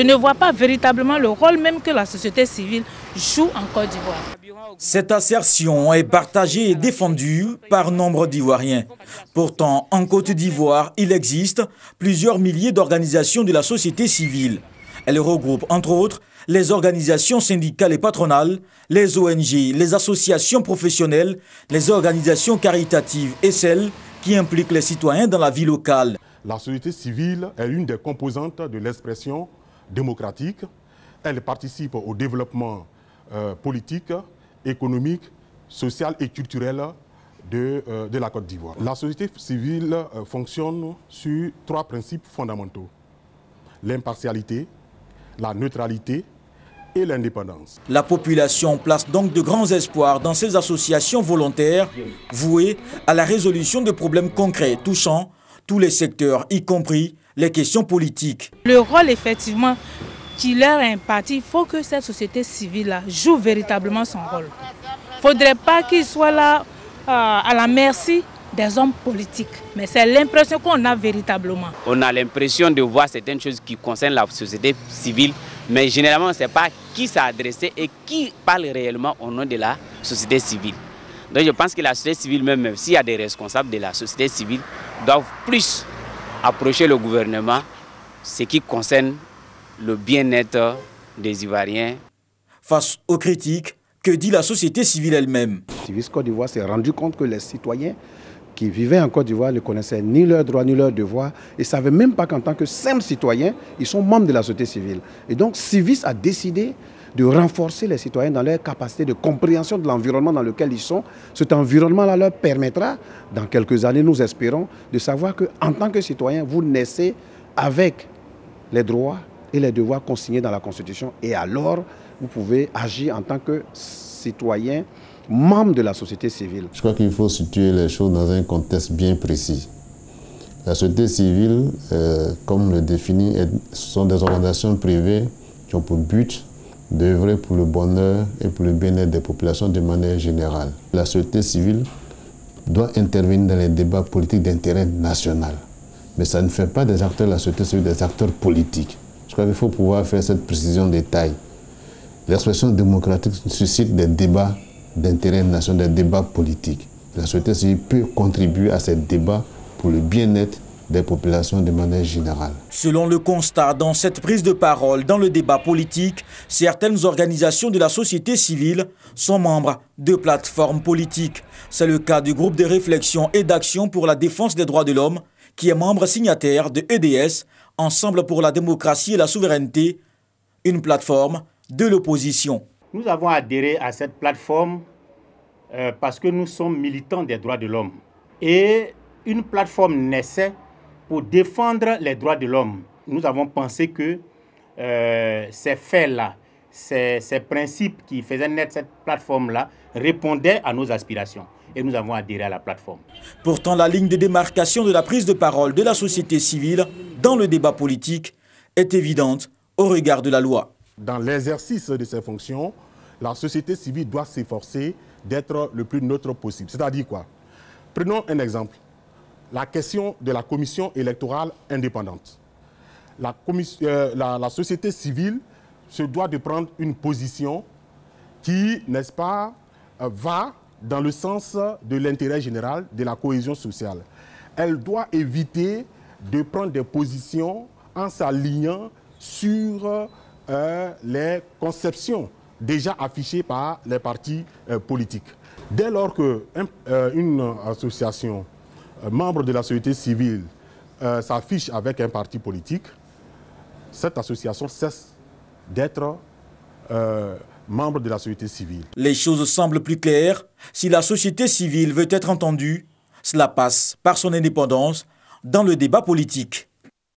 Je ne vois pas véritablement le rôle même que la société civile joue en Côte d'Ivoire. Cette assertion est partagée et défendue par nombre d'Ivoiriens. Pourtant, en Côte d'Ivoire, il existe plusieurs milliers d'organisations de la société civile. Elles regroupent, entre autres, les organisations syndicales et patronales, les ONG, les associations professionnelles, les organisations caritatives et celles qui impliquent les citoyens dans la vie locale. La société civile est l'une des composantes de l'expression démocratique. Elle participe au développement politique, économique, social et culturel de la Côte d'Ivoire. La société civile fonctionne sur 3 principes fondamentaux: l'impartialité, la neutralité et l'indépendance. La population place donc de grands espoirs dans ces associations volontaires vouées à la résolution de problèmes concrets touchant tous les secteurs, y compris les questions politiques. Le rôle effectivement qui leur est imparti, il faut que cette société civile-là joue véritablement son rôle. Il ne faudrait pas qu'il soit là à la merci des hommes politiques. Mais c'est l'impression qu'on a véritablement. On a l'impression de voir certaines choses qui concernent la société civile, mais généralement on ne sait pas qui s'est adressé et qui parle réellement au nom de la société civile. Donc je pense que la société civile, même s'il y a des responsables de la société civile, doivent plus approcher le gouvernement, ce qui concerne le bien-être des Ivoiriens. Face aux critiques, que dit la société civile elle-même? Civis Côte d'Ivoire s'est rendu compte que les citoyens qui vivaient en Côte d'Ivoire ne connaissaient ni leurs droits ni leurs devoirs et ne savaient même pas qu'en tant que simples citoyens, ils sont membres de la société civile. Et donc Civis a décidé de renforcer les citoyens dans leur capacité de compréhension de l'environnement dans lequel ils sont. Cet environnement-là leur permettra, dans quelques années, nous espérons, de savoir qu'en tant que citoyen, vous naissez avec les droits et les devoirs consignés dans la Constitution. Et alors, vous pouvez agir en tant que citoyen, membre de la société civile. Je crois qu'il faut situer les choses dans un contexte bien précis. La société civile, comme le définit, ce sont des organisations privées qui ont pour but d'œuvrer pour le bonheur et pour le bien-être des populations de manière générale. La société civile doit intervenir dans les débats politiques d'intérêt national. Mais ça ne fait pas des acteurs de la société civile des acteurs politiques. Je crois qu'il faut pouvoir faire cette précision de taille. L'expression démocratique suscite des débats d'intérêt national, des débats politiques. La société civile peut contribuer à ces débats pour le bien-être des populations de manière générale. Selon le constat dans cette prise de parole dans le débat politique, certaines organisations de la société civile sont membres de plateformes politiques. C'est le cas du groupe de réflexion et d'action pour la défense des droits de l'homme, qui est membre signataire de EDS, Ensemble pour la démocratie et la souveraineté, une plateforme de l'opposition. Nous avons adhéré à cette plateforme parce que nous sommes militants des droits de l'homme. Et une plateforme naissait pour défendre les droits de l'homme. Nous avons pensé que ces faits-là, ces principes qui faisaient naître cette plateforme-là répondaient à nos aspirations. Et nous avons adhéré à la plateforme. Pourtant, la ligne de démarcation de la prise de parole de la société civile dans le débat politique est évidente au regard de la loi. Dans l'exercice de ses fonctions, la société civile doit s'efforcer d'être le plus neutre possible. C'est-à-dire quoi? Prenons un exemple. La question de la commission électorale indépendante. La société civile se doit de prendre une position qui, n'est-ce pas, va dans le sens de l'intérêt général, de la cohésion sociale. Elle doit éviter de prendre des positions en s'alignant sur les conceptions déjà affichées par les partis politiques. Dès lors qu'une association membre de la société civile s'affiche avec un parti politique, cette association cesse d'être membre de la société civile. Les choses semblent plus claires. Si la société civile veut être entendue, cela passe par son indépendance dans le débat politique.